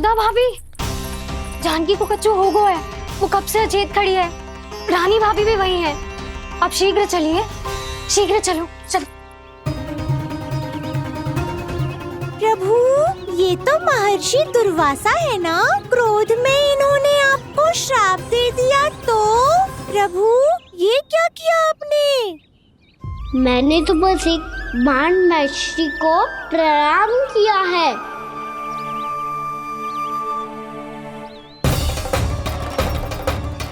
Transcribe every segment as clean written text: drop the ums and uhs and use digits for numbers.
सुधा भाभी, जानकी को कच्चू हो गया है, वो कब से अचेत खड़ी है। रानी भाभी भी वही है। आप शीघ्र चलिए, शीघ्र चलो चलो। प्रभु, ये तो महर्षि दुर्वासा है ना? क्रोध में इन्होंने आपको श्राप दे दिया तो? प्रभु, ये क्या किया आपने? मैंने तो बस एक बाण महर्षि को प्रणाम किया है।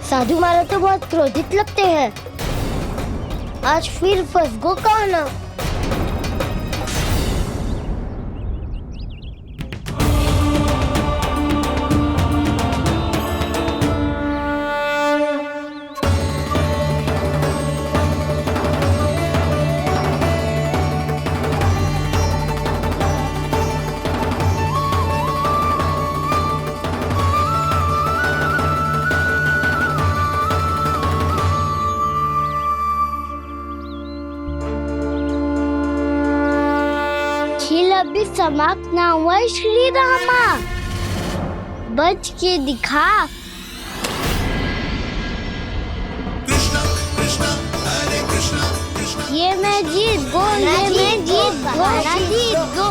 साधु महाराज तो बहुत क्रोधित लगते हैं। आज फिर फंस गो कहना। खेल अभी समाप्त ना हुआ श्री रामा, बच के दिखा। ये मैं जीत गो, ये मैं जीत गो, जीत गो,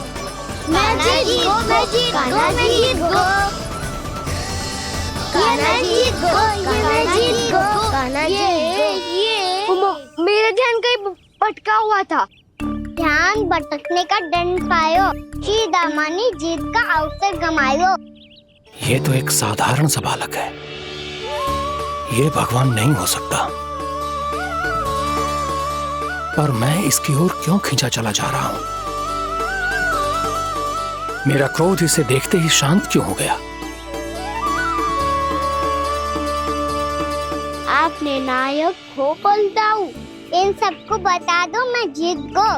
मैं जीत गो, मैं जीत गो, मैं जीत गो, ये मैं जीत गो, ये मैं जीत गो, ये मेरा ध्यान कहीं भटका हुआ था। ध्यान भटकने का दंड पायो, श्री दामा ने जीत का अवसर गमायो। ये तो एक साधारण सा बालक है, ये भगवान नहीं हो सकता। पर मैं इसकी ओर क्यों खींचा चला जा रहा हूं? मेरा क्रोध इसे देखते ही शांत क्यों हो गया? आपने नायक हो पलटाऊ, इन सबको बता दो मैं जीत गो।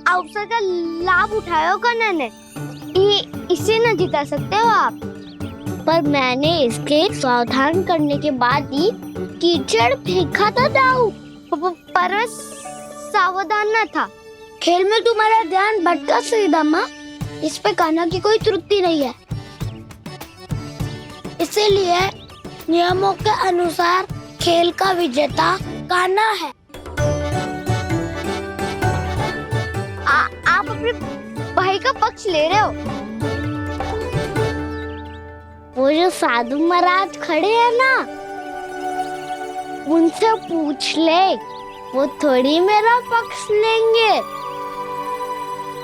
अवसर का लाभ उठायो कन्या ने, इसे न जिता सकते हो आप। पर मैंने इसके सावधान करने के बाद ही कीचड़ फेंका था दाऊ, पर सावधान न था। खेल में तुम्हारा ध्यान भटका श्रीदामा, इस पे कान्हा की कोई त्रुटि नहीं है। इसीलिए नियमों के अनुसार खेल का विजेता कान्हा है। आप अपने भाई का पक्ष ले रहे हो। वो जो साधु महाराज खड़े हैं ना, उनसे पूछ ले, वो थोड़ी मेरा पक्ष लेंगे।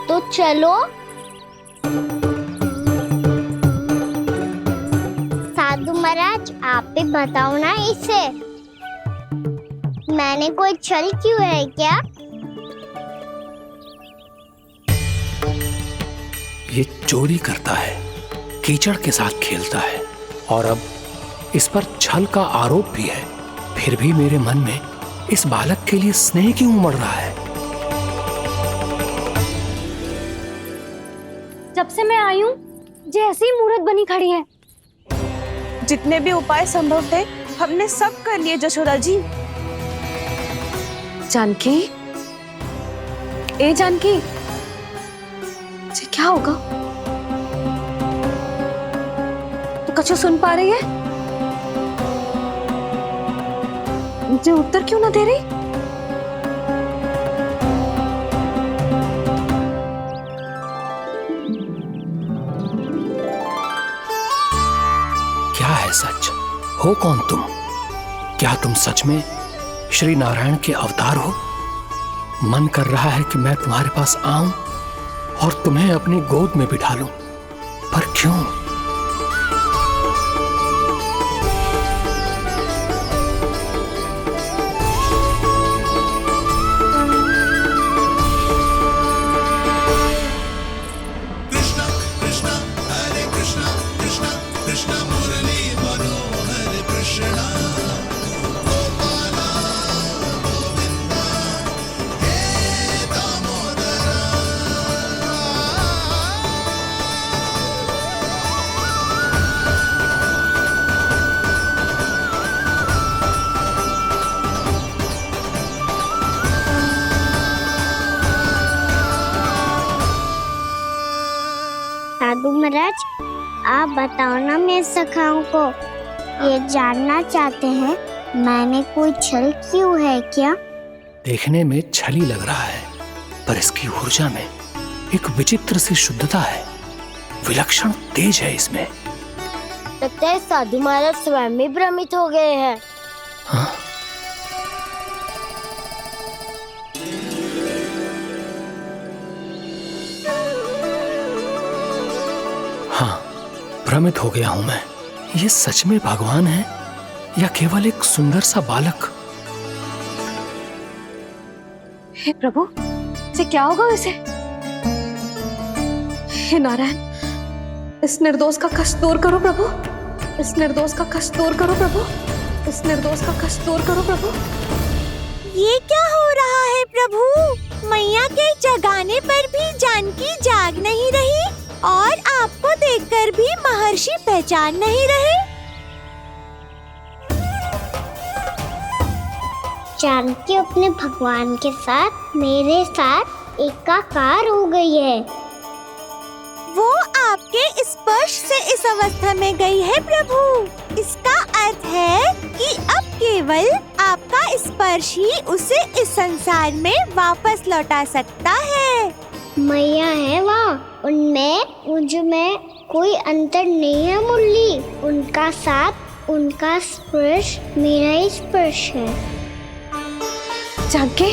तो चलो। साधु महाराज, आप भी बताओ ना इसे, मैंने कोई छल क्यों है क्या? ये चोरी करता है, कीचड़ के साथ खेलता है और अब इस पर छल का आरोप भी है। फिर भी मेरे मन में इस बालक के लिए स्नेह क्यों उमड़ रहा है? जब से मैं आई हूँ, जैसी ही मूर्त बनी खड़ी है। जितने भी उपाय संभव थे हमने सब कर लिए जशोदा जी। जानकी, ए जानकी, ये क्या होगा? तो कछु सुन पा रही है? मुझे उत्तर क्यों ना दे रही? क्या है सच? हो कौन तुम? क्या तुम सच में श्री नारायण के अवतार हो? मन कर रहा है कि मैं तुम्हारे पास आऊं और तुम्हें अपनी गोद में बिठा लूं, पर क्यों? आप बताओ ना मेरे सखाओं को, ये जानना चाहते हैं मैंने कोई छल क्यों है क्या? देखने में छली लग रहा है, पर इसकी ऊर्जा में एक विचित्र सी शुद्धता है, विलक्षण तेज है इसमें। लगता है साधु महाराज स्वयं भी भ्रमित हो गए हैं। हाँ? हाँ, भ्रमित हो गया हूं मैं। ये सच में भगवान है या केवल एक सुंदर सा बालक? हे प्रभु, इसे क्या होगा वैसे? हे नारायण, इस निर्दोष का कष्ट दूर करो प्रभु, इस निर्दोष का कष्ट दूर करो प्रभु, इस निर्दोष का कष्ट दूर करो प्रभु। ये क्या हो रहा है प्रभु? मैया के जगाने पर भी जानकी जाग नहीं रही और आपको देखकर भी महर्षि पहचान नहीं रहे। जानकी अपने भगवान के साथ मेरे साथ एकाकार हो गई है। वो आपके स्पर्श से इस अवस्था में गई है प्रभु। इसका अर्थ है कि अब केवल आपका स्पर्श ही उसे इस संसार में वापस लौटा सकता है। मैया है वहाँ, उनमें मुझमें कोई अंतर नहीं है मुरली। उनका साथ, उनका स्पर्श मेरा ही स्पर्श है। जानकी,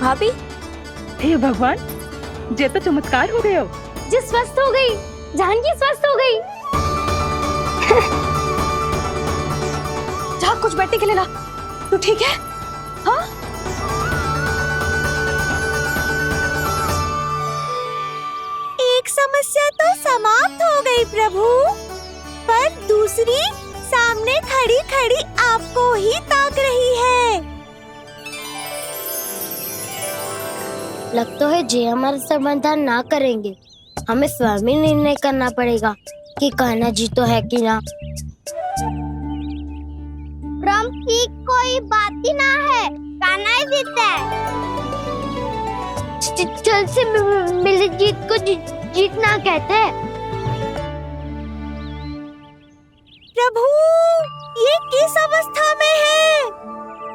भाभी, हे भगवान, जे तो चमत्कार हो गए हो। जी स्वस्थ हो गई, जानकी स्वस्थ हो गई। जा कुछ बैठने के लिए ला। तू ठीक है? हाँ? एक समस्या तो समाप्त हो गई प्रभु, पर दूसरी सामने खड़ी खड़ी आपको ही ताक रही है। लग तो है जे हमारा समाधान ना करेंगे। हमें स्वयं ही निर्णय करना पड़ेगा कि कान्हा जी तो है कि ना। ब्रह्म की कोई बात ही ना है, कान्हा ही जीता है। चल से मिली जीत को जीतना कहते हैं। प्रभु, ये किस अवस्था में है?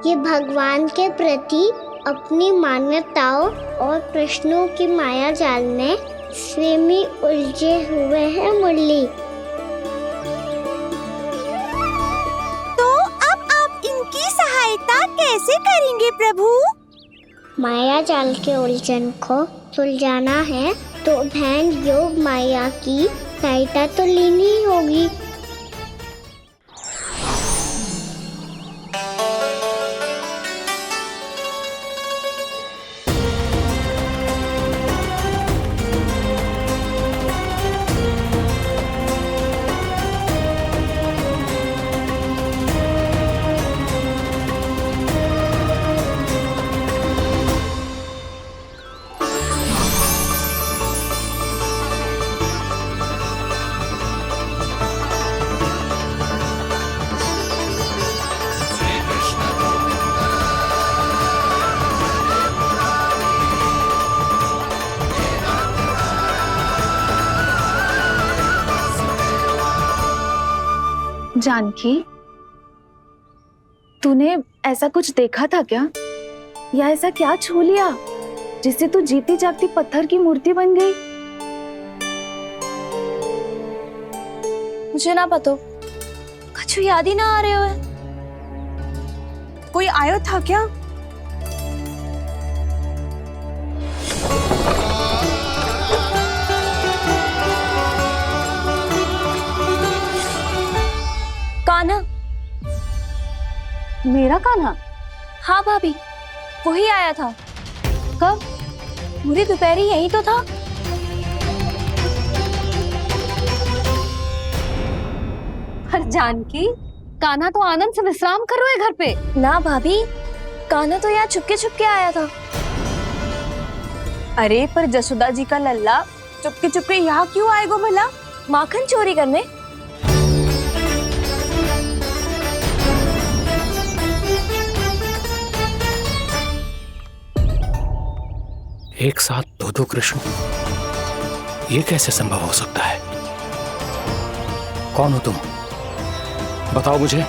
ये भगवान के प्रति अपनी मान्यताओं और प्रश्नों की माया जाल में स्वयं ही उलझे हुए हैं मुरली। तो अब आप इनकी सहायता कैसे करेंगे प्रभु? माया जाल के उलझन को सुलझाना है तो ध्यान योग माया की सहायता तो लेनी ही होगी। जानकी, तूने ऐसा कुछ देखा था क्या? या ऐसा क्या छू लिया जिससे तू जीती जागती पत्थर की मूर्ति बन गई? मुझे ना पता, कुछ याद ही ना आ रहे हो। कोई आयो था क्या? कान्हा, मेरा कान्हा? हाँ भाभी, वही आया था। कब? पूरी दोपहर ही यही तो था। हर जानकी, कान्हा तो आनंद से विश्राम कर रहे घर पे। ना भाभी, कान्हा तो यहाँ छुपके छुपके आया था। अरे पर जसोदा जी का लल्ला चुपके चुपके यहाँ क्यों आएगा भला? माखन चोरी करने? एक साथ दो कृष्ण, ये कैसे संभव हो सकता है? कौन हो तुम? बताओ मुझे।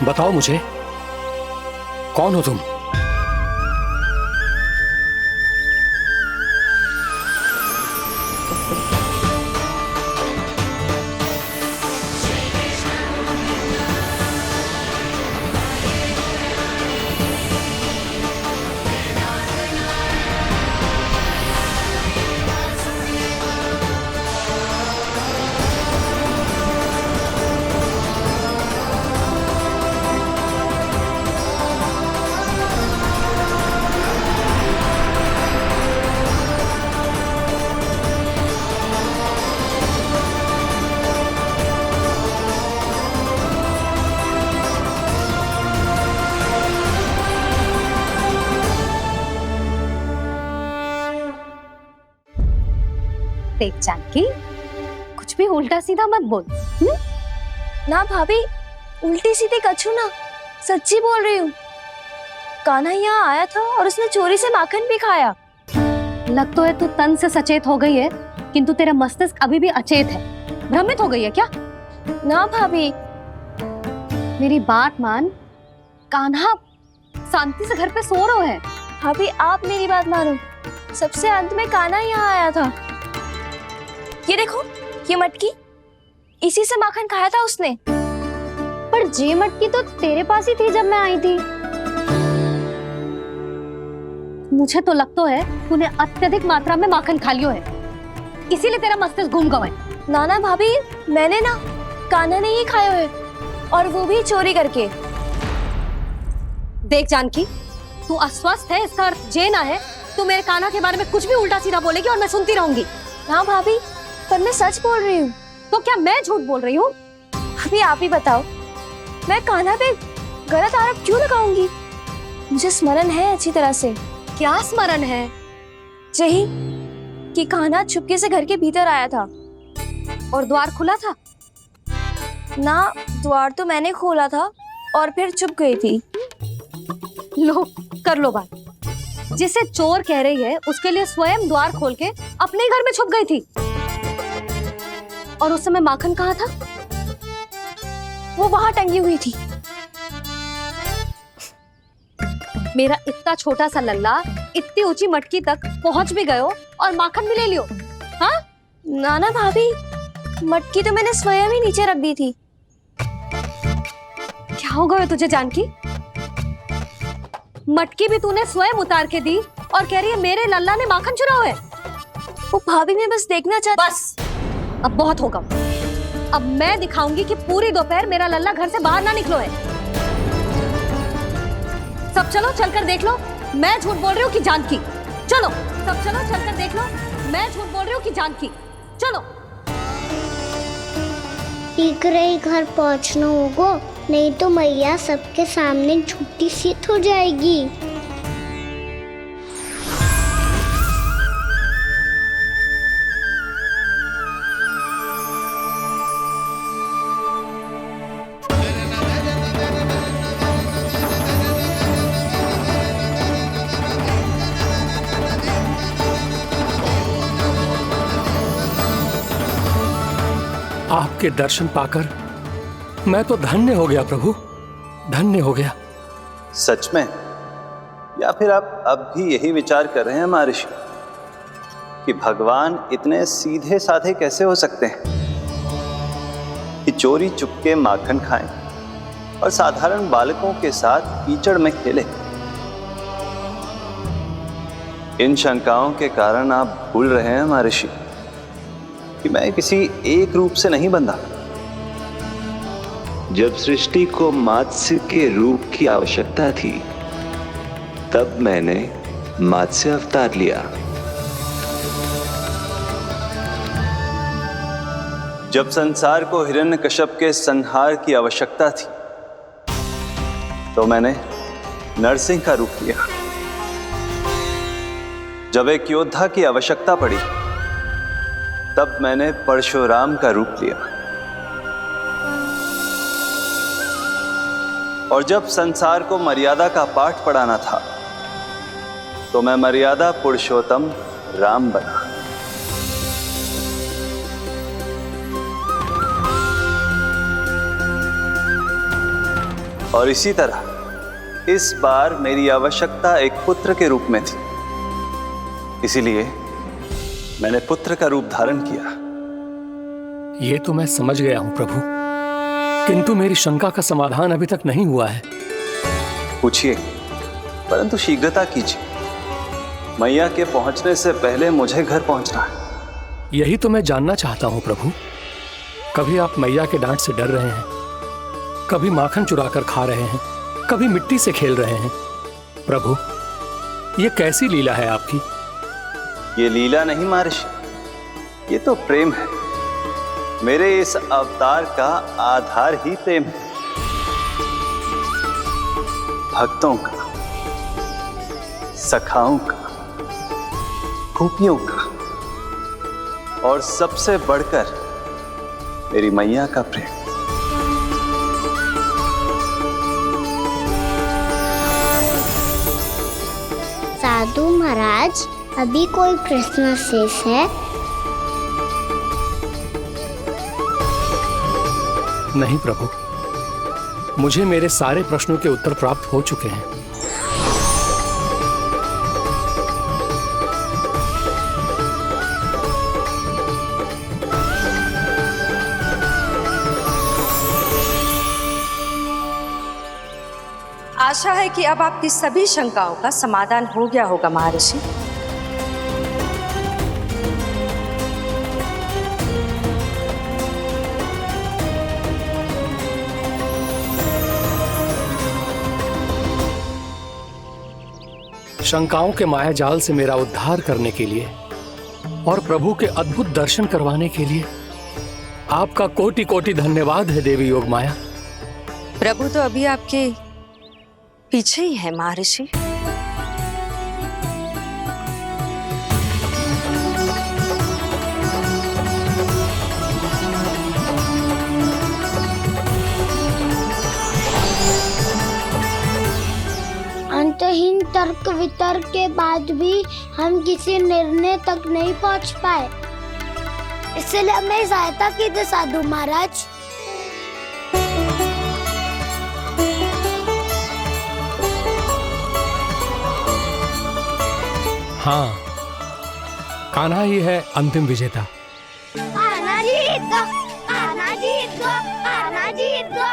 बताओ मुझे, कौन हो तुम? देख जानकी, कुछ भी उल्टा सीधा मत बोल। ना भाभी, उल्टी सीधी कछू ना, सच्ची बोल रही हूँ। कान्हा यहाँ आया था और उसने चोरी से माखन भी खाया। लग तो है तू तन से सचेत हो गई है, किंतु तेरा मस्तिष्क अभी भी अचेत है। भ्रमित हो गई है क्या? ना भाभी। मेरी बात मान, कान्हा शांति से घर पे सो रहा है। भाभी आप मेरी बात मानो, सबसे अंत में कान्हा यहाँ आया था। ये देखो, ये मटकी, इसी से माखन खाया था उसने। पर जे मटकी तो तेरे पास ही थी जब मैं आई थी। मुझे तो लगता है तूने अत्यधिक मात्रा में माखन खा लियो है, इसीलिए तेरा मस्तिष्क घूम गया है। नाना भाभी, मैंने ना, कान्हा ने ही खाया है, और वो भी चोरी करके। देख जानकी, तू अस्वस्थ है, इसका अर्थ जे ना है तू मेरे कान्हा के बारे में कुछ भी उल्टा सीधा बोलेगी और मैं सुनती रहूंगी। हाँ भाभी, पर मैं सच बोल रही हूँ। तो क्या मैं झूठ बोल रही हूँ? अभी आप ही बताओ, मैं कान्हा पे गलत आरोप क्यों लगाऊंगी? मुझे स्मरण है अच्छी तरह से। क्या स्मरण है? यही कि कान्हा चुपके से घर के भीतर आया था। और द्वार खुला था? ना, द्वार तो मैंने खोला था और फिर चुप गई थी। लो, कर लो बात। जिसे चोर कह रही है उसके लिए स्वयं द्वार खोल के अपने घर में छुप गई थी। और उस समय माखन कहाँ था? वो वहां टंगी हुई थी। मेरा इतना छोटा सा लल्ला इतनी ऊंची मटकी तक पहुंच भी गयो और माखन भी ले लियो। हाँ? नाना भाभी, मटकी तो मैंने स्वयं ही नीचे रख दी थी। क्या हो गया तुझे जानकी? मटकी भी तूने स्वयं उतार के दी और कह रही है मेरे लल्ला ने माखन चुराया है। वो भाभी मैं बस देखना चाहती। बस, अब बहुत होगा। अब मैं दिखाऊंगी कि पूरी दोपहर मेरा लल्ला घर से बाहर ना निकलो है। सब चलो, चलकर देख लो मैं झूठ बोल रही हूँ कि जानकी। चलो सब चलो, चलकर देख लो मैं झूठ बोल रही हूँ कि जानकी। चलो। शीघ्र ही घर पहुंचना होगा, नहीं तो मैया सबके सामने झूठी सिद्ध हो जाएगी। आपके दर्शन पाकर मैं तो धन्य हो गया प्रभु, धन्य हो गया। सच में? या फिर आप अब भी यही विचार कर रहे हैं महर्षि कि भगवान इतने सीधे साधे कैसे हो सकते हैं कि चोरी चुपके माखन खाएं और साधारण बालकों के साथ कीचड़ में खेले? इन शंकाओं के कारण आप भूल रहे हैं महर्षि कि मैं किसी एक रूप से नहीं बंधा। जब सृष्टि को मत्स्य के रूप की आवश्यकता थी, तब मैंने मत्स्य अवतार लिया। जब संसार को हिरण्यकश्यप के संहार की आवश्यकता थी, तो मैंने नरसिंह का रूप लिया। जब एक योद्धा की आवश्यकता पड़ी, तब मैंने परशुराम का रूप लिया। और जब संसार को मर्यादा का पाठ पढ़ाना था, तो मैं मर्यादा पुरुषोत्तम राम बना। और इसी तरह इस बार मेरी आवश्यकता एक पुत्र के रूप में थी, इसीलिए मैंने पुत्र का रूप धारण किया। ये तो मैं समझ गया हूं प्रभु, किंतु मेरी शंका का समाधान अभी तक नहीं हुआ है। पूछिए, परंतु शीघ्रता कीजिए। मैया के पहुंचने से पहले मुझे घर पहुंचना है। यही तो मैं जानना चाहता हूं प्रभु। कभी आप मैया के डांट से डर रहे हैं, कभी माखन चुराकर खा रहे हैं, कभी मिट्टी से खेल रहे हैं। प्रभु, ये कैसी लीला है आपकी? ये लीला नहीं महर्षि, ये तो प्रेम है। मेरे इस अवतार का आधार ही प्रेम है। भक्तों का, सखाओं का, गोपियों का, और सबसे बढ़कर मेरी मैया का प्रेम। साधु महाराज, अभी कोई प्रश्न शेष है? नहीं प्रभु, मुझे मेरे सारे प्रश्नों के उत्तर प्राप्त हो चुके हैं। आशा है कि अब आपकी सभी शंकाओं का समाधान हो गया होगा महर्षि। शंकाओं के मायाजाल से मेरा उद्धार करने के लिए और प्रभु के अद्भुत दर्शन करवाने के लिए आपका कोटि कोटि धन्यवाद है देवी योगमाया। प्रभु तो अभी आपके पीछे ही है महर्षि। अंतहीन तर्क वितर्क के बाद भी हम किसी निर्णय तक नहीं पहुंच पाए, इसलिए हमें सहायता कीजिए साधु महाराज। हाँ, कान्हा ही है अंतिम विजेता। आना जीत गो, आना जीत गो, आना जीत गो।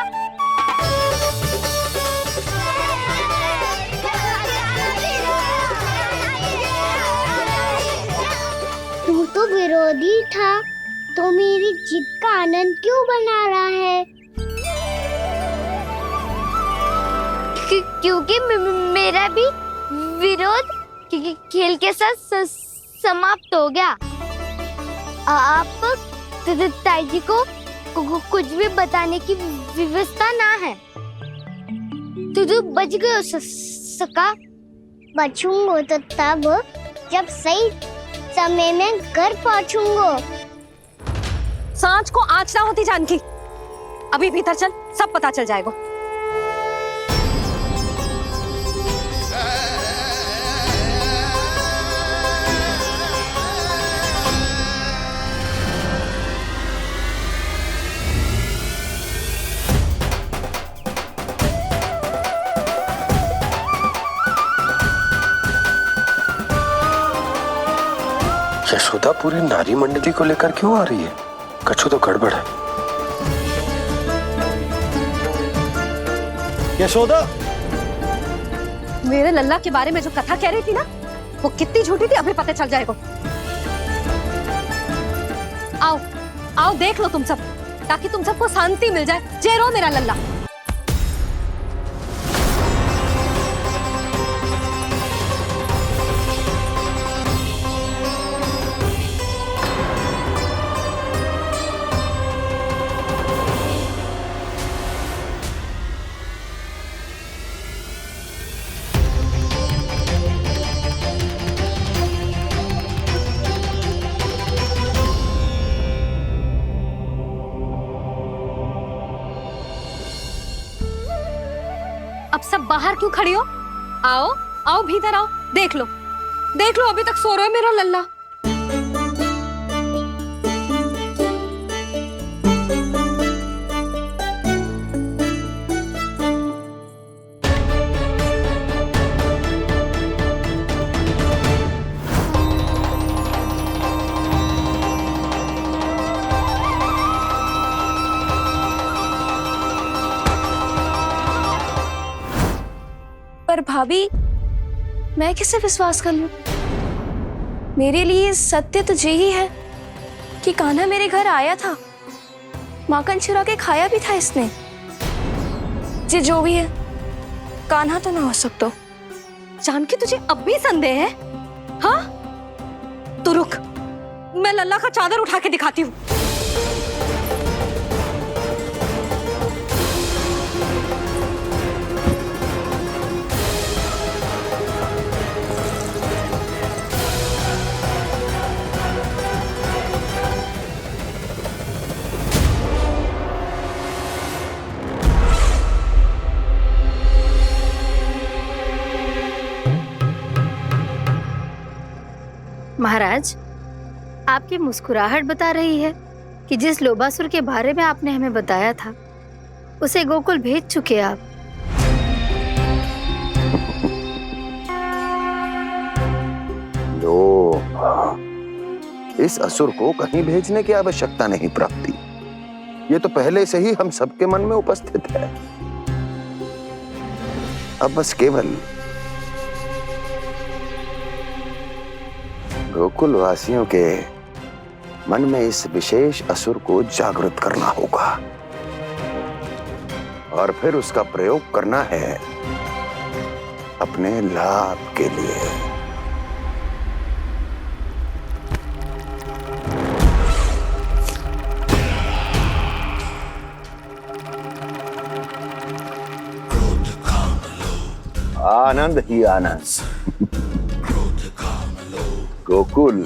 तू तो विरोधी था, तो मेरी जीत का आनंद क्यों बना रहा है? क्योंकि मेरा भी विरोध खेल के साथ समाप्त हो गया। आप ताई जी को कुछ भी बताने की व्यवस्था ना है। तू बच गए हो सका। बचूंगा तो तब जब सही समय में घर पहुंचूंगा। सांच को आँच ना होती जानकी। अभी भीतर चल, सब पता चल जाएगा। यशोदा पूरी नारी मंडली को लेकर क्यों आ रही है? कछु तो गड़बड़ है। यशोदा, मेरे लल्ला के बारे में जो कथा कह रही थी ना, वो कितनी झूठी थी अभी पता चल जाएगा। आओ आओ देख लो तुम सब, ताकि तुम सबको शांति मिल जाए। जय रो मेरा लल्ला। अब सब बाहर क्यों खड़ी हो? आओ आओ भीतर आओ, देख लो अभी तक सो रहा है मेरा लल्ला। पर भाभी, मैं किसे विश्वास कर लूं? मेरे लिए सत्य तो यही है कि कान्हा मेरे घर आया था, माखन चुरा के खाया भी था इसने। जे जो भी है, कान्हा तो ना हो सकता। जानकी तुझे अब भी संदेह है? हाँ तो रुक, मैं लल्ला का चादर उठा के दिखाती हूँ। महाराज, आपकी मुस्कुराहट बता रही है कि जिस लोभासुर के बारे में आपने हमें बताया था, उसे गोकुल भेज चुके आप। लोभ, इस असुर को कहीं भेजने की आवश्यकता नहीं प्राप्ति। ये तो पहले से ही हम सबके मन में उपस्थित है। अब बस केवल गोकुल वासियों के मन में इस विशेष असुर को जागृत करना होगा और फिर उसका प्रयोग करना है अपने लाभ के लिए। आनंद ही आनंद। गोकुल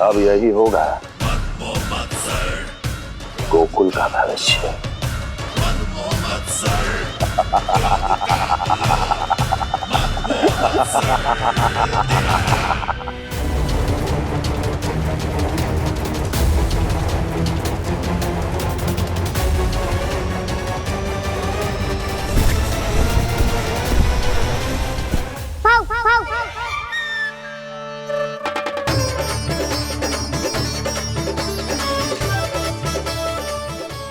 अब यही होगा गोकुल का भविष्य।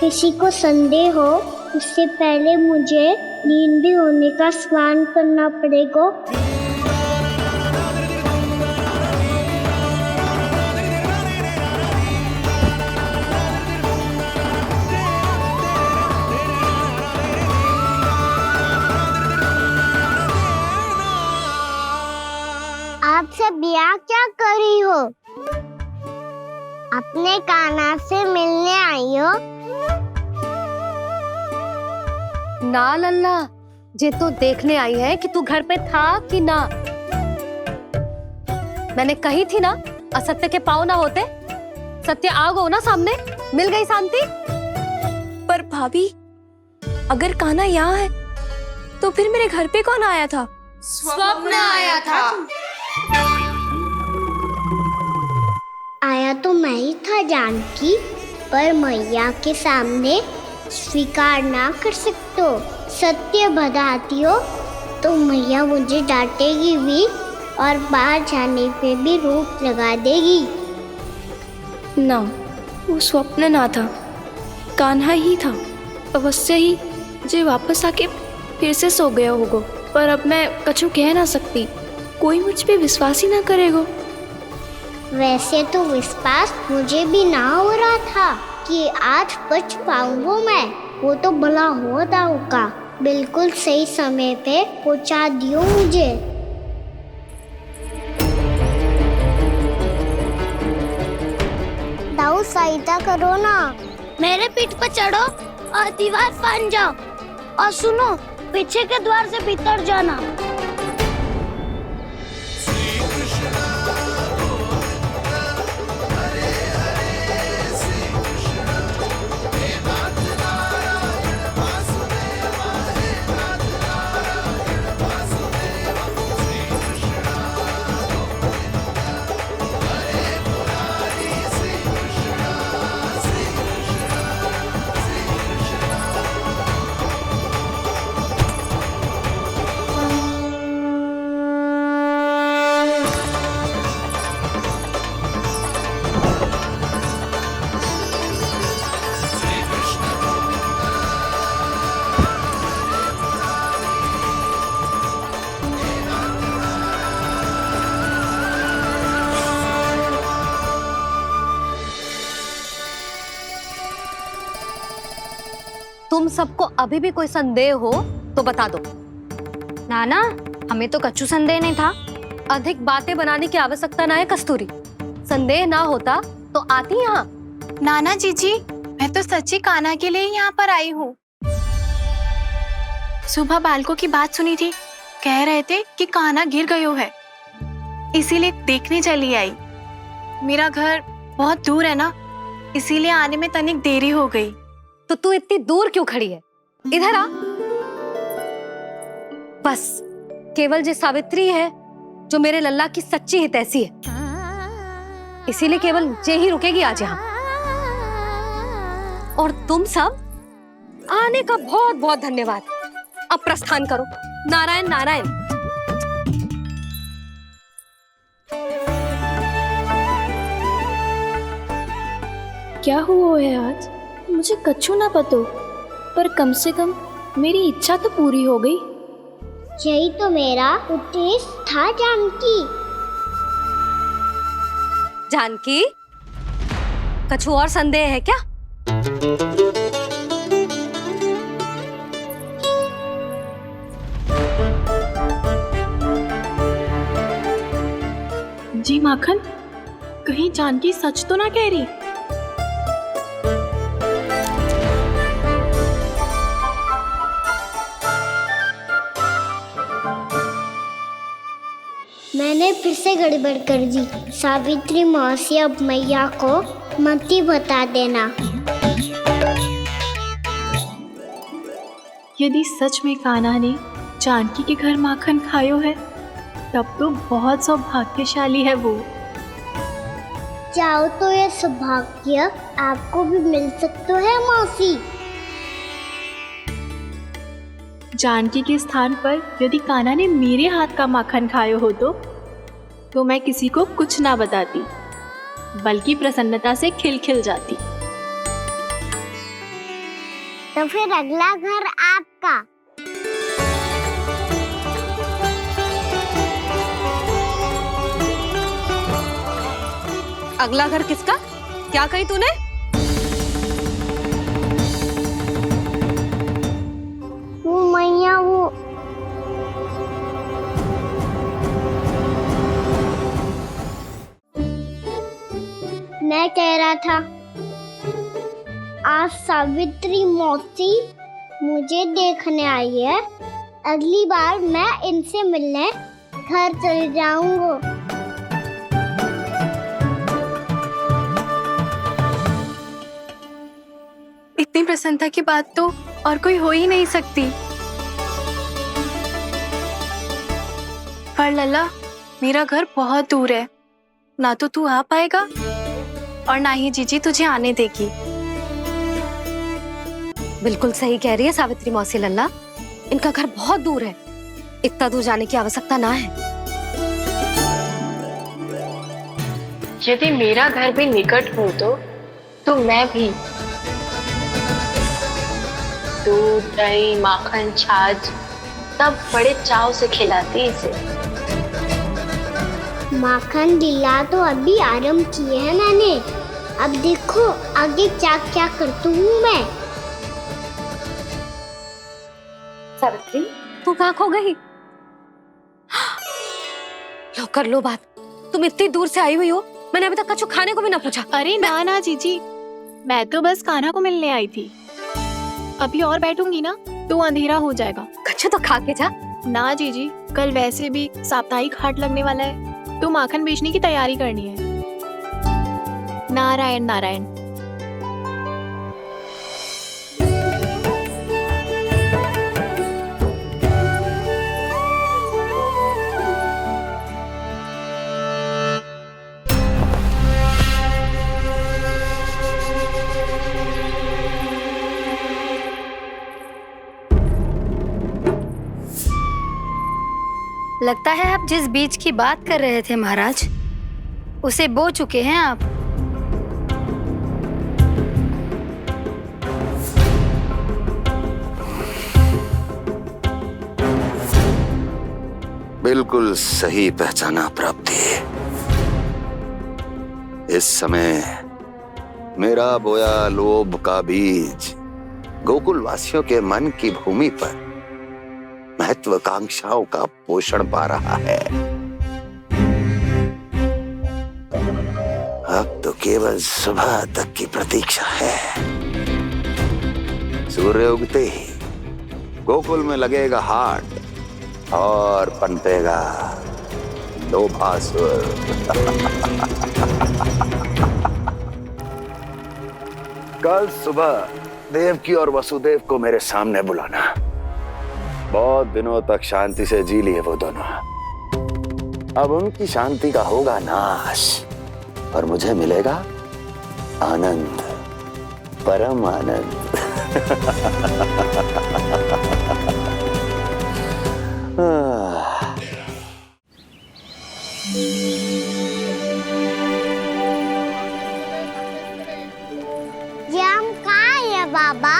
किसी को संदेह हो उससे पहले मुझे नींद भी होने का स्नान करना पड़ेगा। आप सब यहाँ क्या कर रही हो? अपने कान्हा से मिलने आई हो? ना लल्ला, जे तो देखने आई है कि तू घर पे था कि ना। मैंने कही थी ना, असत्य के पांव ना होते। सत्य आ गो ना सामने, मिल गई शांति। पर भाभी, अगर कान्हा यहाँ है तो फिर मेरे घर पे कौन आया था? स्वप्न आया था। आया तो मैं ही था जानकी, पर मैया के सामने स्वीकार ना कर सकते हो। सत्य बताती हो तो मैया मुझे डांटेगी भी और बाहर जाने पे भी रोक लगा देगी। ना, वो स्वप्न ना था, कान्हा ही था। अवश्य ही जे वापस आके फिर से सो गया होगा। पर अब मैं कछु कह ना सकती, कोई मुझ पे विश्वास ही ना करेगा। वैसे तो विश्वास मुझे भी ना हो रहा था कि आज बच पाऊंगा मैं। वो तो भला हो दाऊ का, बिल्कुल सही समय पे पहुंचा दियो मुझे। दाऊ सहायता करो ना, मेरे पीठ पर चढ़ो और दीवार फाड़ जाओ, और सुनो पीछे के द्वार से भीतर जाना। तुम सबको अभी भी कोई संदेह हो तो बता दो। नाना, हमें तो कच्चू संदेह नहीं था। अधिक बातें बनाने की आवश्यकता ना है कस्तूरी। संदेह ना होता तो आती यहाँ। नाना जीजी, मैं तो सच्ची कान्हा के लिए यहाँ पर आई हूँ। सुबह बालकों की बात सुनी थी, कह रहे थे कि कान्हा गिर गयो है, इसीलिए देखने चली आई। मेरा घर बहुत दूर है ना, इसीलिए आने में तनिक देरी हो गई। तो तू इतनी दूर क्यों खड़ी है? इधर आ। बस केवल जे सावित्री है जो मेरे लल्ला की सच्ची हितैषी है, इसीलिए केवल जे ही रुकेगी आज यहाँ। और तुम सब आने का बहुत बहुत धन्यवाद। अब प्रस्थान करो। नारायण नारायण। क्या हुआ है आज? मुझे कछु ना पतो, पर कम से कम मेरी इच्छा तो पूरी हो गई। यही तो मेरा उद्देश्य था जानकी। जानकी, कछु और संदेह है क्या? जी माखन, कहीं जानकी सच तो ना कह रही? मैंने फिर से गड़बड़ कर दी। सावित्री मौसी अब मैया को मत ही बता देना। यदि सच में कान्हा ने जानकी के घर माखन खायो है, तब तो बहुत सौभाग्यशाली है वो। चाहो तो ये सौभाग्य आपको भी मिल सकता है मौसी। जानकी के स्थान पर यदि कान्हा ने मेरे हाथ का माखन खायो हो तो मैं किसी को कुछ ना बताती, बल्कि प्रसन्नता से खिलखिल जाती। तो फिर अगला घर आपका। अगला घर किसका? क्या कही तूने? वो मैया, वो मैं कह रहा था, आज सावित्री मौसी मुझे देखने आई है। अगली बार मैं इनसे मिलने घर चले जाऊंगा। इतनी प्रसन्नता की बात तो और कोई हो ही नहीं सकती। पर लल्ला, मेरा घर बहुत दूर है, ना तो तू आ पाएगा और ना ही जीजी तुझे आने देगी। बिल्कुल सही कह रही है सावित्री मौसी लल्ला, इनका घर बहुत दूर है, इतना दूर जाने की आवश्यकता ना है। यदि मेरा घर भी निकट हो तो मैं भी दूध, दही, माखन, छाछ कितना बड़े चाव से खिलाती इसे। माखन लीला तो अभी आरंभ किए है मैंने, अब देखो आगे क्या क्या करती हूँ मैं। सावित्री, तू कहाँ खो गई? लो कर लो बात। तुम इतनी दूर से आई हुई हो, मैंने अभी तक कछु खाने को भी ना पूछा। अरे ना ना जीजी, मैं तो बस कान्हा को मिलने आई थी। अभी और बैठूंगी ना तो अंधेरा हो जाएगा। कछु तो खा के जा। ना जीजी, कल वैसे भी साप्ताहिक हाट लगने वाला है, तो माखन बेचने की तैयारी करनी है। नारायण नारायण। लगता है आप जिस बीज की बात कर रहे थे महाराज, उसे बो चुके हैं आप। बिल्कुल सही पहचाना प्राप्ति। इस समय मेरा बोया लोभ का बीज गोकुल वासियों के मन की भूमि पर महत्वाकांक्षाओं का पोषण पा रहा है। अब तो केवल सुबह तक की प्रतीक्षा है। सूर्य उगते ही गोकुल में लगेगा हाट और पनपेगा लोभासुर। कल सुबह देवकी और वसुदेव को मेरे सामने बुलाना। बहुत दिनों तक शांति से जी लिए वो दोनों, अब उनकी शांति का होगा नाश और मुझे मिलेगा आनंद, परम आनंद। ये हम कहाँ है बाबा?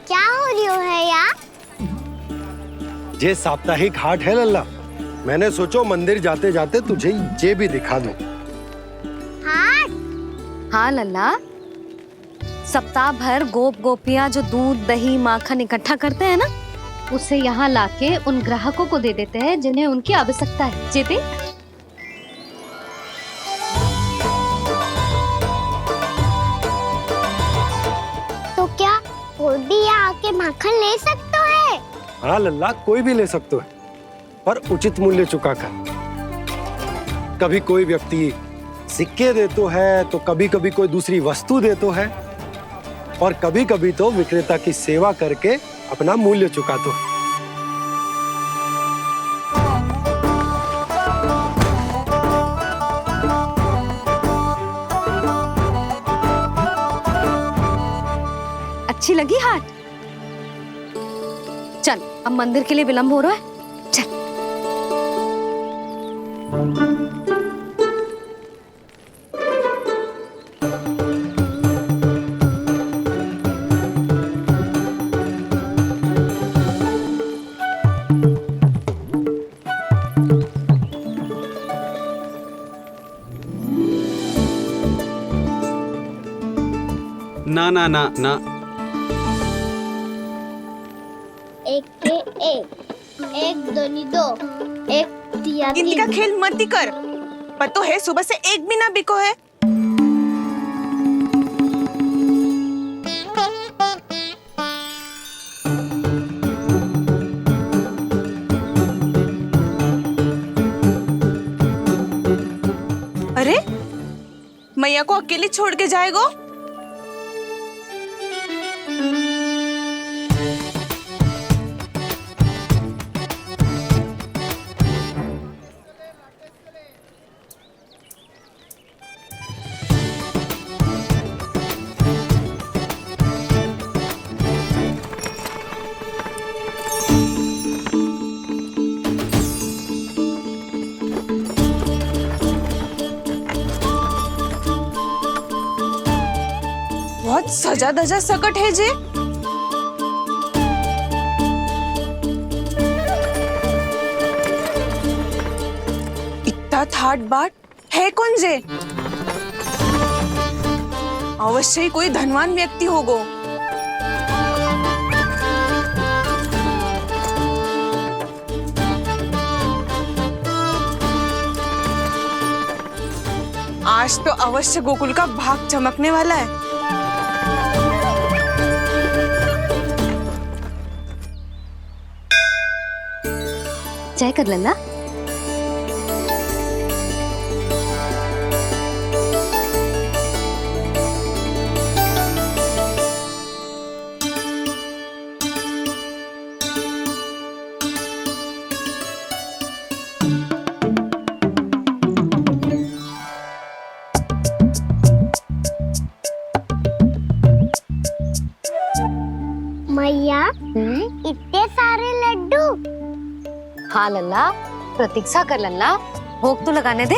क्या हो रही है यार? ये साप्ताहिक हाट है लल्ला। मैंने सोचो मंदिर जाते जाते तुझे ये भी दिखा दूं। हाट? हाँ लल्ला, सप्ताह भर गोप गोपियां जो दूध दही माखन इकट्ठा करते हैं ना, उसे यहाँ लाके उन ग्राहकों को दे देते हैं जिन्हें उनकी आवश्यकता है। जेपी, तो क्या कोई भी यहाँ आके माखन ले सकता है? हाँ लल्ला, कोई भी ले सकते है, पर उचित मूल्य चुकाकर। कभी कोई व्यक्ति सिक्के देतो है, तो कभी कभी कोई दूसरी वस्तु देतो है, और कभी कभी तो विक्रेता की सेवा करके अपना मूल्य चुकातो है। अच्छी लगी हाट? चल, अब मंदिर के लिए विलंब हो रहा है, चल। ना ना ना ना, एक के एक दोनी दो, एक दिया तीन। इनका खेल मत कर, पतो है सुबह से एक भी ना बिको है। अरे मैया को अकेले छोड़ के जाएगो? बहुत सजा धजा सकट है जे। एवढा थाटबाट है कौन जे? अवश्य ही कोई धनवान व्यक्ति होगो। आज तो अवश्य गोकुल का भाग चमकने वाला है। चाय कर लल्ला। मैया इतने सारे लड्डू। हाँ लल्ला, प्रतीक्षा कर लल्ला, भोग तो लगाने दे।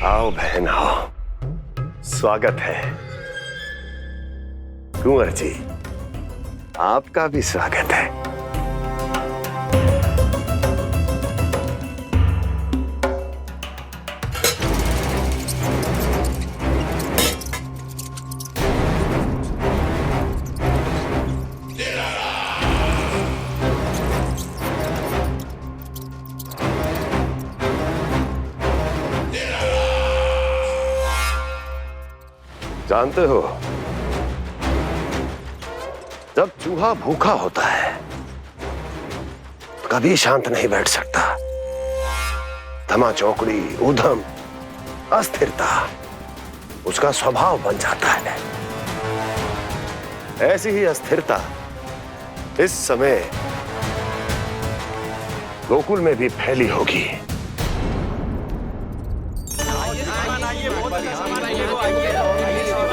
आओ बहन आओ, स्वागत है। कुंवर जी, आपका भी स्वागत है। जानते हो, जब चूहा भूखा होता है तो कभी शांत नहीं बैठ सकता। धमा चौकड़ी, उधम, अस्थिरता उसका स्वभाव बन जाता है। ऐसी ही अस्थिरता इस समय गोकुल में भी फैली होगी।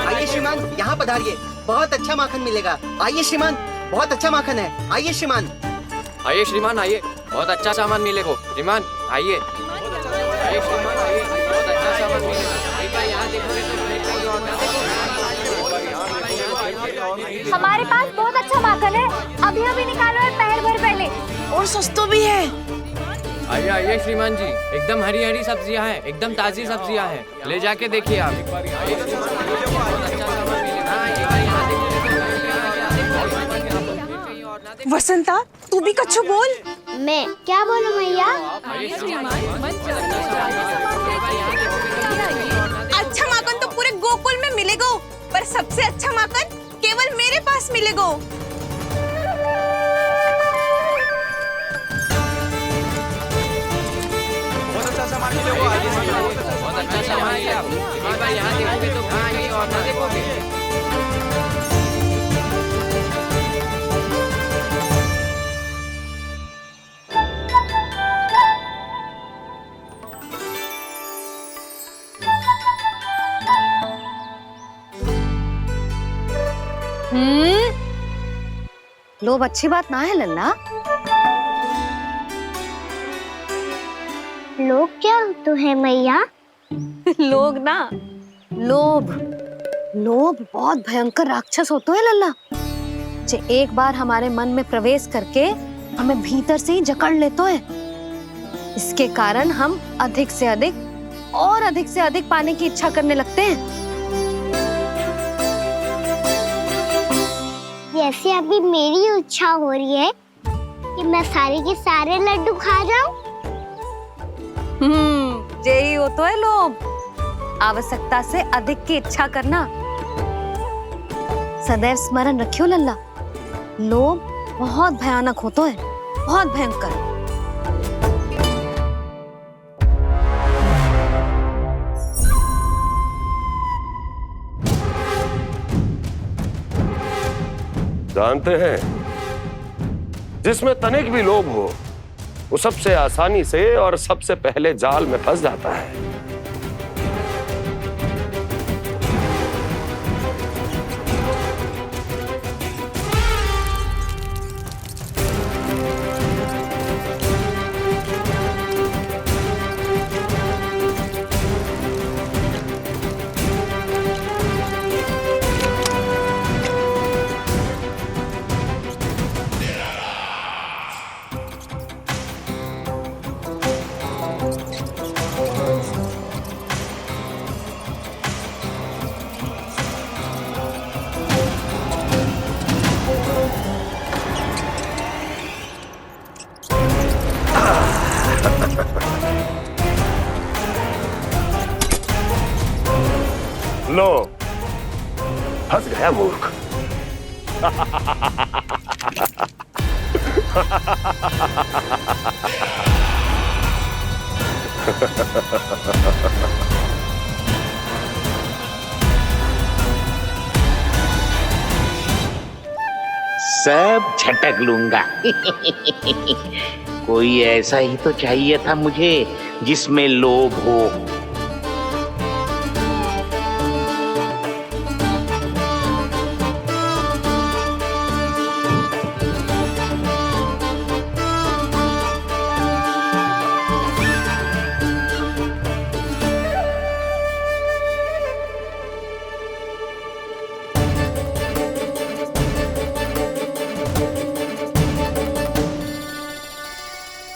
आइए श्रीमान, यहाँ पधारिए, बहुत अच्छा माखन मिलेगा। आइए श्रीमान, बहुत अच्छा माखन है। आइए श्रीमान। आइए श्रीमान, आइए, बहुत अच्छा सामान मिलेगा। श्रीमान आइए, आइए श्रीमान, आइए, बहुत अच्छा सामान मिलेगा। एक बार यहाँ देखोगे तो हमारे पास बहुत अच्छा माखन है, अभी अभी निकालो है, पहर भर पहले। और सस्ता भी है। आइए आइए श्रीमान जी, एकदम हरी हरी सब्जियां हैं, एकदम ताजी सब्जियां हैं, ले जाके देखिए आप। वसंता, तू भी कछु बोल। मैं क्या बोलूं मैया? अच्छा माखन तो पूरे गोकुल में मिलेगा, पर सबसे अच्छा माखन केवल मेरे पास मिलेगा। बहुत अच्छा सामान है आप। एक बार यहाँ देखोगे तो कहीं और ना देखोगे। लोभ अच्छी बात ना है लल्ला। लोग क्या तो है मैया? लोग ना, लोभ। लोभ बहुत भयंकर राक्षस होता है लल्ला, जो एक बार हमारे मन में प्रवेश करके हमें भीतर से ही जकड़ लेता है। इसके कारण हम अधिक से अधिक और अधिक से अधिक पाने की इच्छा करने लगते हैं। जैसे अभी मेरी इच्छा हो रही है कि मैं सारे के सारे लड्डू खा जाऊं। यही होता है लोभ, आवश्यकता से अधिक की इच्छा करना। सदैव स्मरण रखियो लल्ला, लोभ बहुत भयानक होता है, बहुत भयंकर। जानते हैं, जिसमें तनिक भी लोभ हो वो सबसे आसानी से और सबसे पहले जाल में फंस जाता है। है मूर्ख। सब झटक लूंगा। कोई ऐसा ही तो चाहिए था मुझे जिसमें लोभ हो।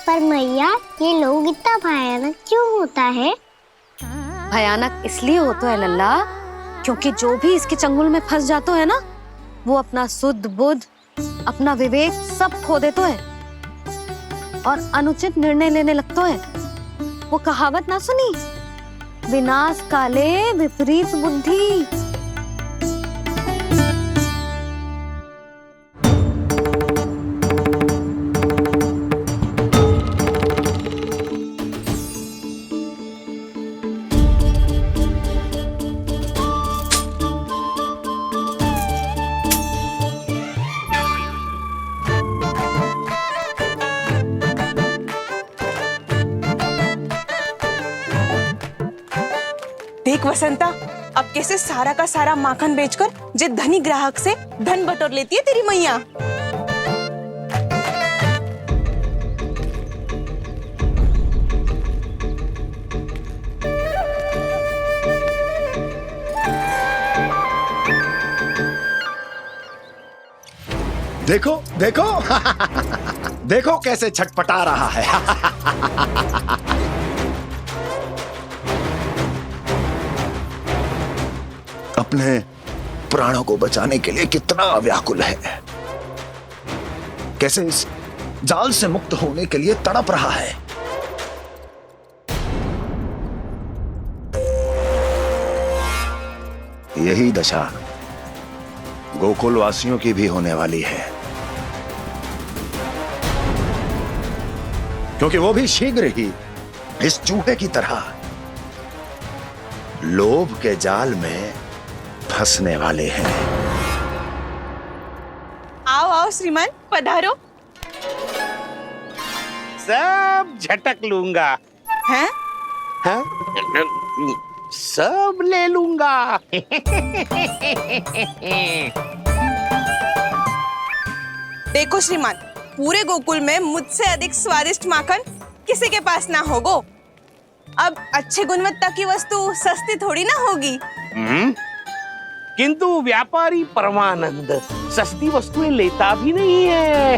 पर मैया ये लोग इतना भयानक क्यों होता है? भयानक इसलिए होता है लल्ला, क्योंकि जो भी इसके चंगुल में फंस जाता है ना, वो अपना सुध बुध, अपना विवेक सब खो देता है और अनुचित निर्णय लेने लगता है। वो कहावत ना सुनी, विनाश काले विपरीत बुद्धि। देख वसंता, अब कैसे सारा का सारा माखन बेचकर जे धनी ग्राहक से धन बटोर लेती है तेरी मैया। देखो देखो देखो कैसे छटपटा रहा है। अपने प्राणों को बचाने के लिए कितना व्याकुल है, कैसे इस जाल से मुक्त होने के लिए तड़प रहा है। यही दशा गोकुल वासियों की भी होने वाली है, क्योंकि वो भी शीघ्र ही इस चूहे की तरह लोभ के जाल में फंसने वाले हैं। आओ आओ श्रीमान, पधारो। सब झटक लूंगा। हैं? हाँ? सब ले लूंगा। देखो श्रीमान, पूरे गोकुल में मुझसे अधिक स्वादिष्ट माखन किसी के पास ना होगो। अब अच्छे गुणवत्ता की वस्तु सस्ती थोड़ी ना होगी। किंतु व्यापारी परमानंद सस्ती वस्तुएं लेता भी नहीं है।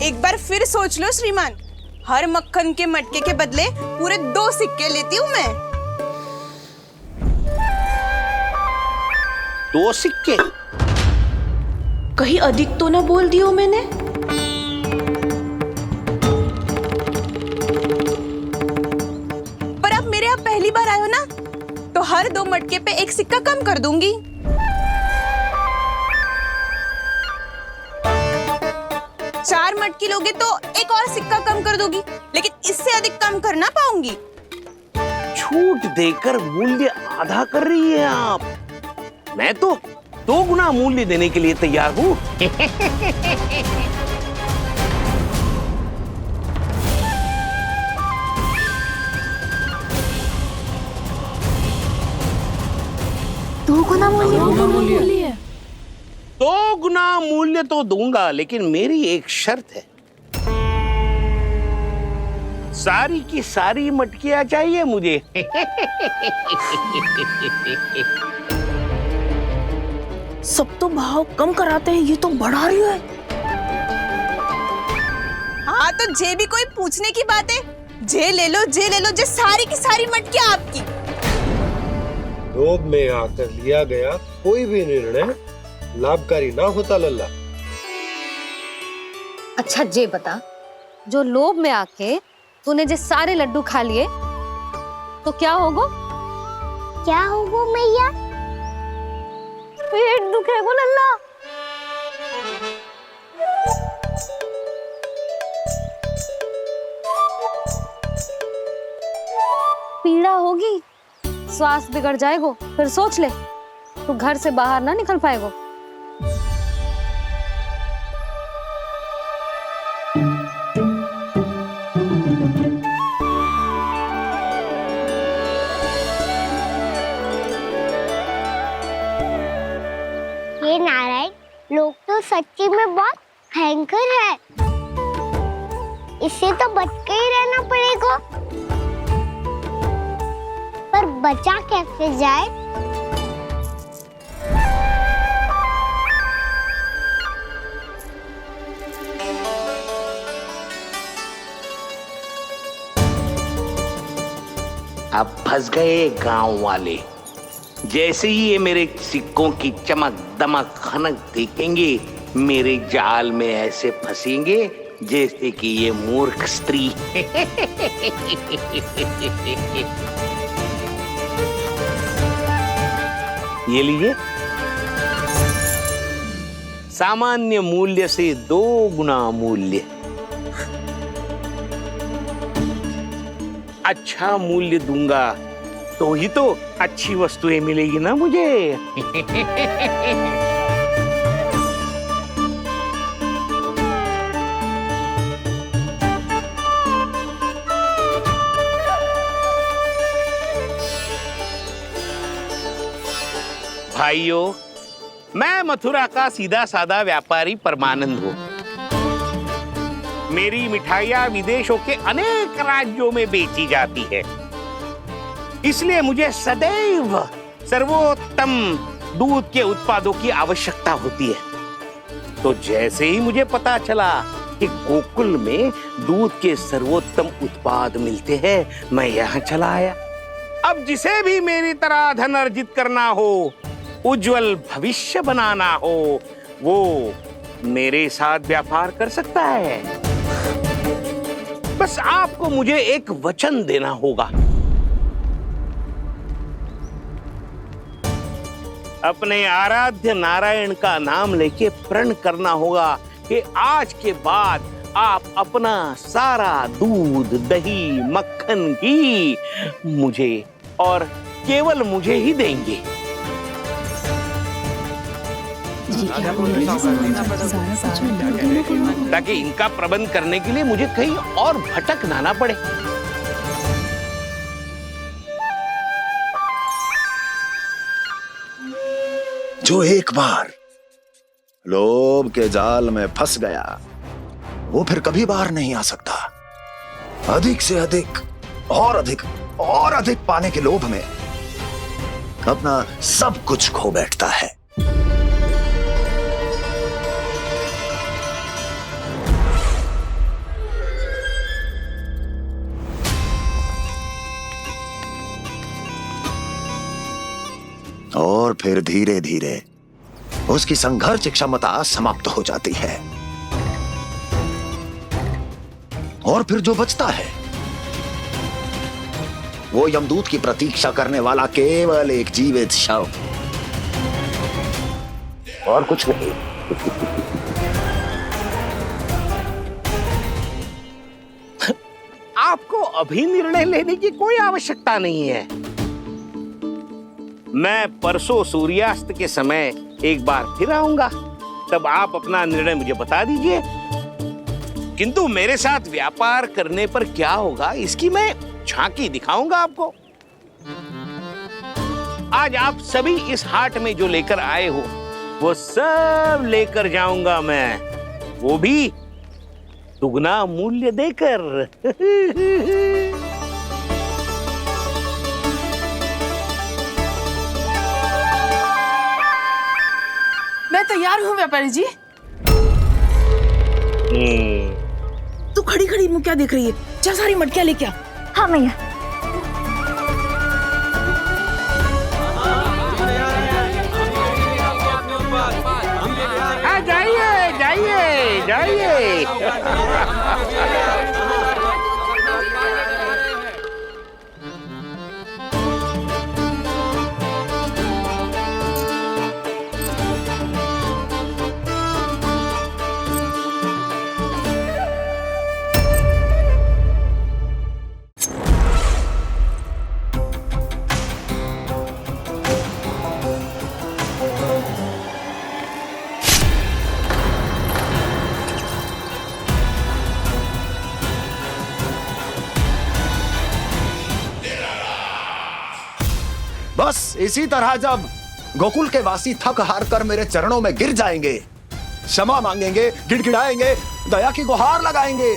एक बार फिर सोच लो श्रीमान, हर मक्खन के मटके के बदले पूरे 2 सिक्के लेती हूँ मैं। 2 सिक्के? कहीं अधिक तो ना बोल दियो मैंने? पर आप मेरे यहाँ पहली बार आए हो ना, तो हर 2 मटके पे 1 सिक्का कम कर दूंगी। चार मटकी लोगे तो 1 और सिक्का कम कर दोगी, लेकिन इससे अधिक कम कर ना पाऊंगी। छूट देकर मूल्य आधा कर रही है आप। मैं तो 2 गुना मूल्य देने के लिए तैयार हूँ। दो गुना मूल्य? 2 गुना मूल्य तो दूंगा, लेकिन मेरी एक शर्त है। सारी की सारी मटकियां चाहिए मुझे। सब तो भाव कम कराते हैं, ये तो बढ़ा रही है। हाँ तो जे भी कोई पूछने की बात है, जे ले लो, जे सारी की सारी मटकियां आपकी। लोभ में आकर लिया गया कोई भी निर्णय लाभकारी ना होता लल्ला। अच्छा जे बता, जो लोभ में आके तूने जे सारे लड्डू खा लिए तो क्या होगो? क्या होगो मैया? पेट दुखेगो लल्ला। पीड़ा होगी, स्वास्थ्य बिगड़ जाएगो, फिर सोच ले तू घर से बाहर ना निकल पाएगो। ये नारायण लोग तो सच्ची में बहुत भयंकर है, इससे तो बच के ही रहना पड़ेगा। पर बचा कैसे जाए? अब फंस गए गांव वाले। जैसे ही ये मेरे सिक्कों की चमक दमक खनक देखेंगे, मेरे जाल में ऐसे फंसेंगे जैसे कि ये मूर्ख स्त्री। ये लीजिए, सामान्य मूल्य से 2 गुना मूल्य। अच्छा मूल्य दूंगा तो ही तो अच्छी वस्तुएं मिलेगी ना मुझे। भाइयों, मैं मथुरा का सीधा साधा व्यापारी परमानंद हूँ। मेरी मिठाइयाँ विदेशों के अनेक राज्यों में बेची जाती है, इसलिए मुझे सदैव सर्वोत्तम दूध के उत्पादों की आवश्यकता होती है। तो जैसे ही मुझे पता चला कि गोकुल में दूध के सर्वोत्तम उत्पाद मिलते हैं, मैं यहाँ चला आया। अब जिसे भी मेरी तरह धन अर्जित करना हो, उज्जवल भविष्य बनाना हो, वो मेरे साथ व्यापार कर सकता है। बस आपको मुझे एक वचन देना होगा। अपने आराध्य नारायण का नाम लेके प्रण करना होगा कि आज के बाद आप अपना सारा दूध, दही, मक्खन, घी मुझे और केवल मुझे ही देंगे। ताकि इनका प्रबंध करने के लिए मुझे कहीं और भटकना ना पड़े। जो एक बार लोभ के जाल में फंस गया, वो फिर कभी बाहर नहीं आ सकता। अधिक से अधिक और अधिक और अधिक पाने के लोभ में अपना सब कुछ खो बैठता है। और फिर धीरे धीरे उसकी संघर्ष क्षमता समाप्त हो जाती है, और फिर जो बचता है वो यमदूत की प्रतीक्षा करने वाला केवल एक जीवित शव, और कुछ नहीं। आपको अभी निर्णय लेने की कोई आवश्यकता नहीं है। मैं परसों सूर्यास्त के समय एक बार फिर आऊंगा, तब आप अपना निर्णय मुझे बता दीजिए। किंतु मेरे साथ व्यापार करने पर क्या होगा, इसकी मैं झांकी दिखाऊंगा आपको। आज आप सभी इस हाट में जो लेकर आए हो, वो सब लेकर जाऊंगा मैं, वो भी दुगना मूल्य देकर। मैं तैयार हूँ व्यापारी जी। तू खड़ी खड़ी मुँह क्या देख रही है? चल सारी मटकियाँ लेके आ। हाँ मैया। जाइए जाइए जाइए। बस इसी तरह जब गोकुल के वासी थक हार कर मेरे चरणों में गिर जाएंगे, क्षमा मांगेंगे, गिड़गिड़ाएंगे, दया की गुहार लगाएंगे,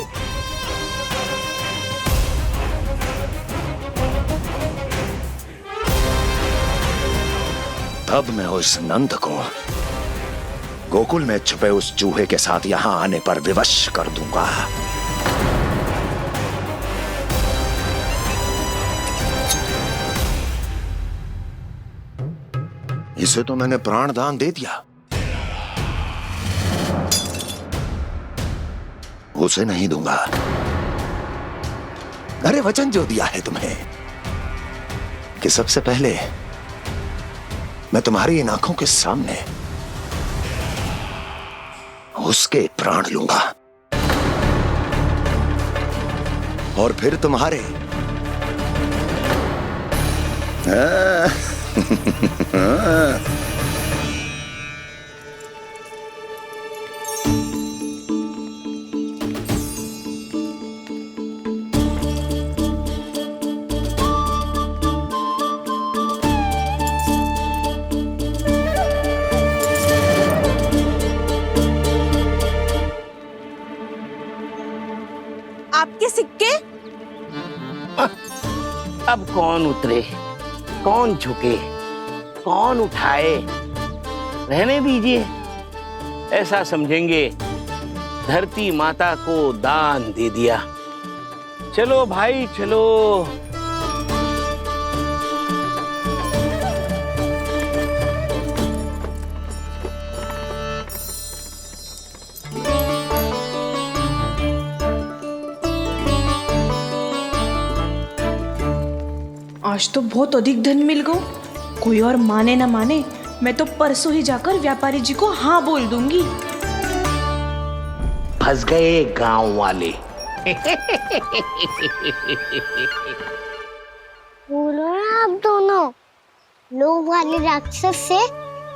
तब मैं उस नंद को गोकुल में छुपे उस चूहे के साथ यहां आने पर विवश कर दूंगा। इसे तो मैंने प्राण दान दे दिया, उसे नहीं दूंगा। अरे वचन जो दिया है तुम्हें कि सबसे पहले मैं तुम्हारी इन आंखों के सामने उसके प्राण लूंगा और फिर तुम्हारे। आपके सिक्के? अब कौन उतरे, कौन झुके, कौन उठाए, रहने दीजिए। ऐसा समझेंगे धरती माता को दान दे दिया। चलो भाई चलो। आज तो बहुत अधिक धन मिल गो। कोई और माने ना माने, मैं तो परसों ही जाकर व्यापारी जी को हाँ बोल दूंगी। फंस गए गांव वाले। बोलो ना आप दोनों, लोभ वाले राक्षस से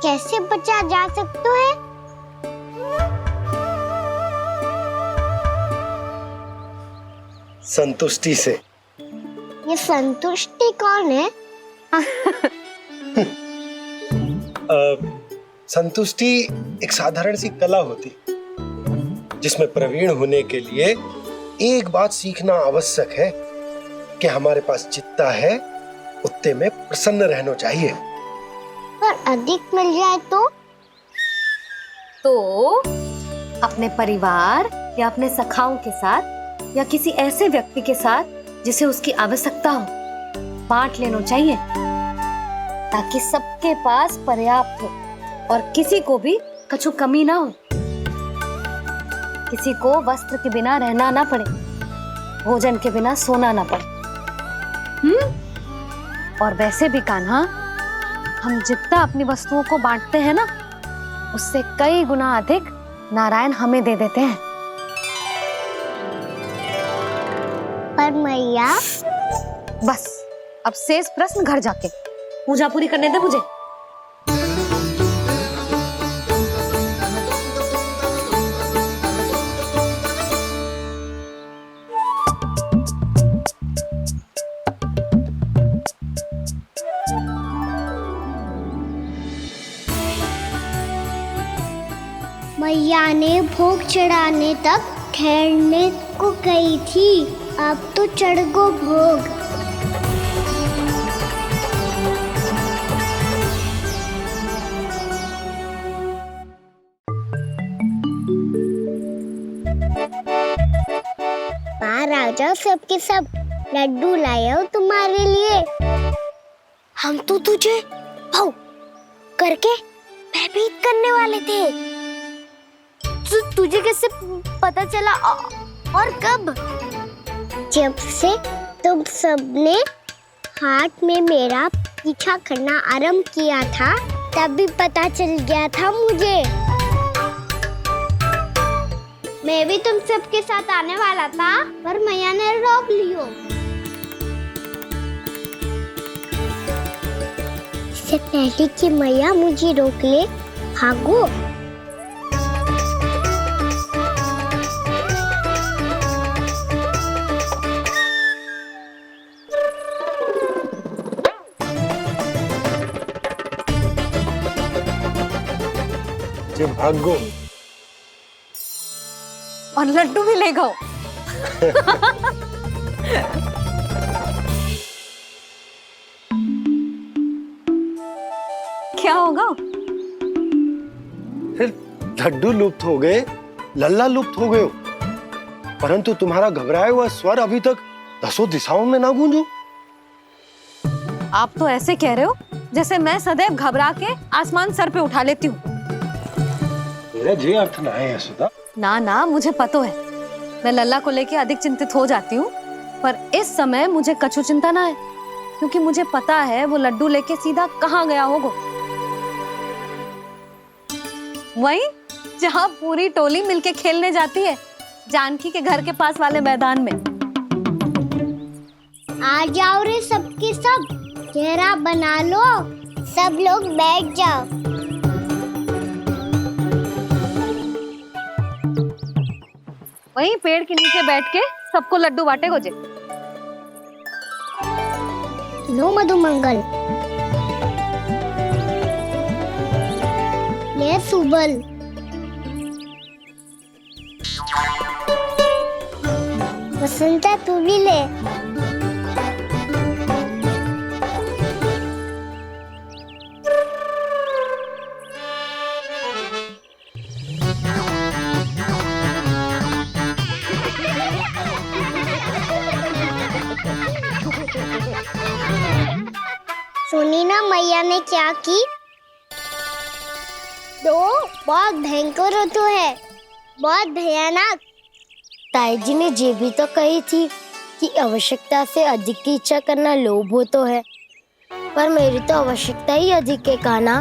कैसे बचा जा सकता है? संतुष्टि से। ये संतुष्टि कौन है? संतुष्टि एक साधारण सी कला होती जिसमें प्रवीण होने के लिए एक बात सीखना आवश्यक है कि हमारे पास जितना है उतने में प्रसन्न रहना चाहिए। पर अधिक मिल जाए तो अपने परिवार या अपने सखाओं के साथ या किसी ऐसे व्यक्ति के साथ जिसे उसकी आवश्यकता हो बांट लेना चाहिए, ताकि सबके पास पर्याप्त हो और किसी को भी कछु कमी ना हो, किसी को वस्त्र के बिना रहना ना पड़े, भोजन के बिना सोना ना पड़े। और वैसे भी कान्हा, हम जितना अपनी वस्तुओं को बांटते हैं ना, उससे कई गुना अधिक नारायण हमें दे देते हैं। पर मैया, बस अब शेष प्रश्न घर जाके पूजा पूरी करने दे मुझे। मैया ने भोग चढ़ाने तक ठहरने को कही थी, अब तो चढ़ गो भोग। राजा सबके सब लड्डू लाए हो तुम्हारे लिए। हम तो तुझे भाव करके भयभीत करने वाले थे। तुझे कैसे पता चला और कब? जब से तुम सबने हाथ में मेरा पीछा करना आरंभ किया था, तभी पता चल गया था मुझे। मैं भी तुम सबके साथ आने वाला था, पर मैया ने रोक लियो। इससे पहले कि मैया मुझे रोक ले, भागो। जे भागो और लड्डू भी ले गो। क्या होगा? फिर लड्डू लुप्त हो गए, लल्ला लुप्त हो गए, परंतु तुम्हारा घबराया हुआ स्वर अभी तक 10 दिशाओं में ना गूंजो। आप तो ऐसे कह रहे हो जैसे मैं सदैव घबरा के आसमान सर पे उठा लेती हूँ। मेरा जे अर्थ ना है यशोदा। ना ना, मुझे पता है, मैं लल्ला को लेके अधिक चिंतित हो जाती हूँ, पर इस समय मुझे कछु चिंता ना है, क्योंकि मुझे पता है वो लड्डू लेके सीधा कहाँ गया होगा। वहीं जहाँ पूरी टोली मिलके खेलने जाती है, जानकी के घर के पास वाले मैदान में। आ जाओ रे सबके सब, चेहरा बना लो, सब लोग बैठ जाओ। वहीं पेड़ के नीचे बैठ के सबको लड्डू बांटे गोजे। लो मधुमंगल, ये सुबल, वसंता तू भी ले। सुनी ना मैया ने क्या की? तो बहुत भयंकर ऋतु है, बहुत भयानक। ताई जी ने ये भी तो कही थी कि आवश्यकता से अधिक की इच्छा करना लोभ हो तो है, पर मेरी तो आवश्यकता ही अधिक है कान्हा।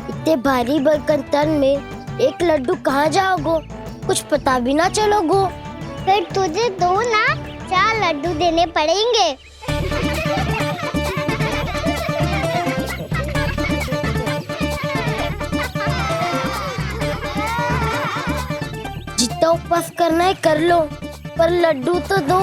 इतने भारी बलकन तन में एक लड्डू कहाँ जाओगो, कुछ पता भी ना चलोगो। फिर तुझे 2 ना 4 लड्डू देने पड़ेंगे। जितना उपवास करना है कर लो, पर लड्डू तो दो।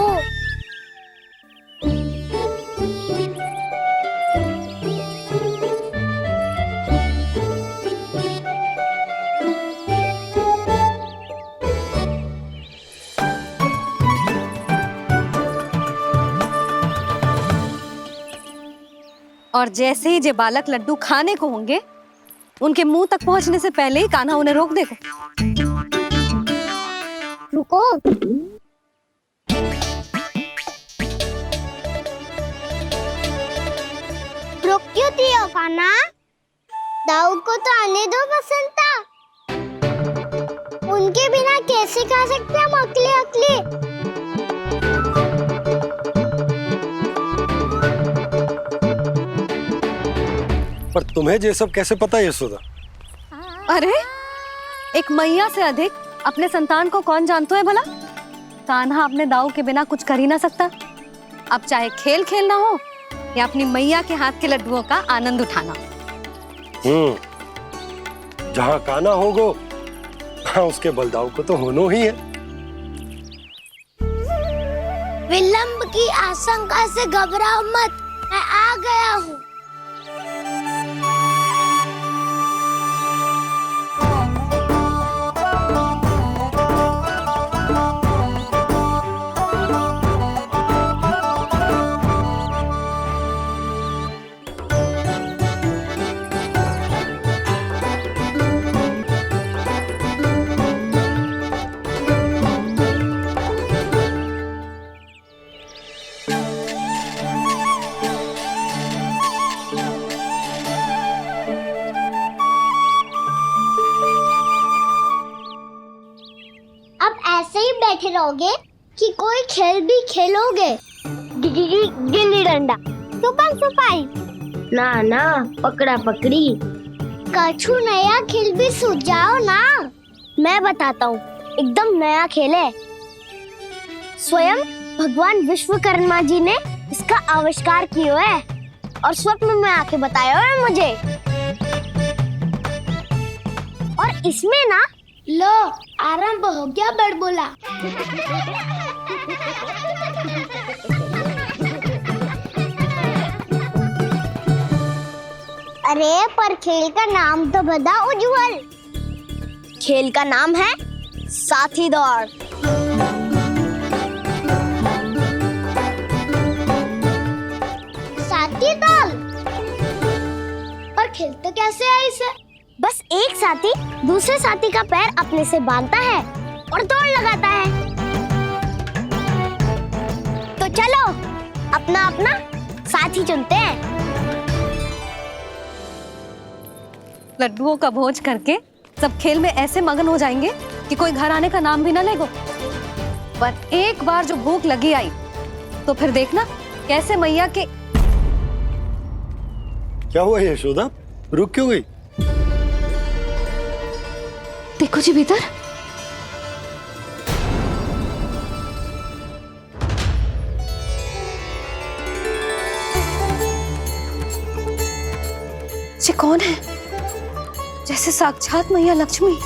और जैसे ही जे बालक लड्डू खाने को होंगे, उनके मुंह तक पहुंचने से पहले ही कान्हा उन्हें रोक देगा। रुको, रुक क्यों दियो कान्हा? दाऊ को तो आने दो बसंता, उनके बिना कैसे खा सकते हम अकेले अकेले? पर तुम्हें ये सब कैसे पता यशोदा? अरे, एक मैया से अधिक अपने संतान को कौन जानता है भला? कान्हा अपने दाऊ के बिना कुछ कर ही ना सकता। अब चाहे खेल खेलना हो या अपनी मैया के हाथ के लड्डुओं का आनंद उठाना। जहाँ कान्हा होगो, हाँ उसके बलदाऊ को तो होनो ही है। विलंब की आशंका से घबराओ मत, मैं आ गया हूँ। बैठे रहोगे कि कोई खेल भी खेलोगे? गिल्ली डंडा, छुपन छुपाई, ना ना पकड़ा पकड़ी, कछु नया खेल भी सुझाओ ना। मैं बताता हूँ, एकदम नया खेल है। स्वयं भगवान विश्वकर्मा जी ने इसका आविष्कार किया है और स्वप्न में आके बताया है मुझे। और इसमें ना लो आरंभ हो गया बड़बोला। अरे पर खेल का नाम तो बता उज्जवल। खेल का नाम है साथी दौड़। साथी दौड़? और खेलते कैसे है इसे? बस एक साथी दूसरे साथी का पैर अपने से बांधता है और दौड़ लगाता है। तो चलो अपना अपना साथी चुनते हैं। लड्डुओं का भोज करके सब खेल में ऐसे मगन हो जाएंगे कि कोई घर आने का नाम भी ना लेगो। पर एक बार जो भूख लगी आई तो फिर देखना कैसे मैया के। क्या हुआ यशोदा, रुक क्यों गई? देखो जी भीतर। ये कौन है? जैसे साक्षात मैया लक्ष्मी।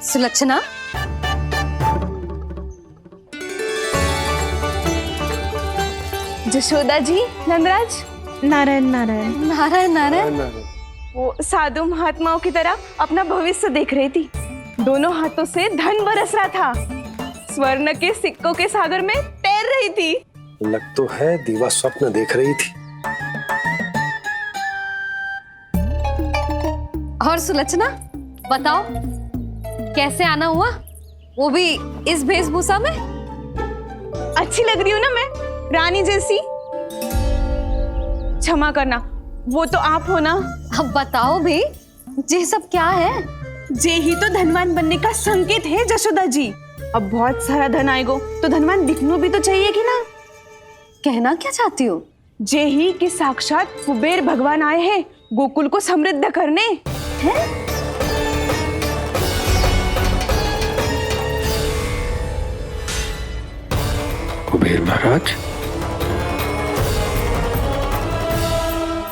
सुलक्षणा, जशोदा जी, नंदराज। नारायण नारायण नारायण नारायण। वो साधु महात्माओं की तरह अपना भविष्य देख रही थी। दोनों हाथों से धन बरस रहा था। स्वर्ण के सिक्कों के सागर में तैर रही थी। लग तो है दीवा स्वप्न देख रही थी। और सुलक्षणा बताओ कैसे आना हुआ, वो भी इस वेशभूषा में? अच्छी लग रही हूँ ना मैं, रानी जैसी। क्षमा करना, वो तो आप हो ना। अब बताओ भी ये सब क्या है? जे ही तो धनवान बनने का संकेत है जशोदा जी। अब बहुत सारा धन आएगा तो धनवान दिखना भी तो चाहिए कि ना। कहना क्या चाहती हो? जे ही कि साक्षात कुबेर भगवान आए हैं गोकुल को समृद्ध करने। हैं? कुबेर महाराज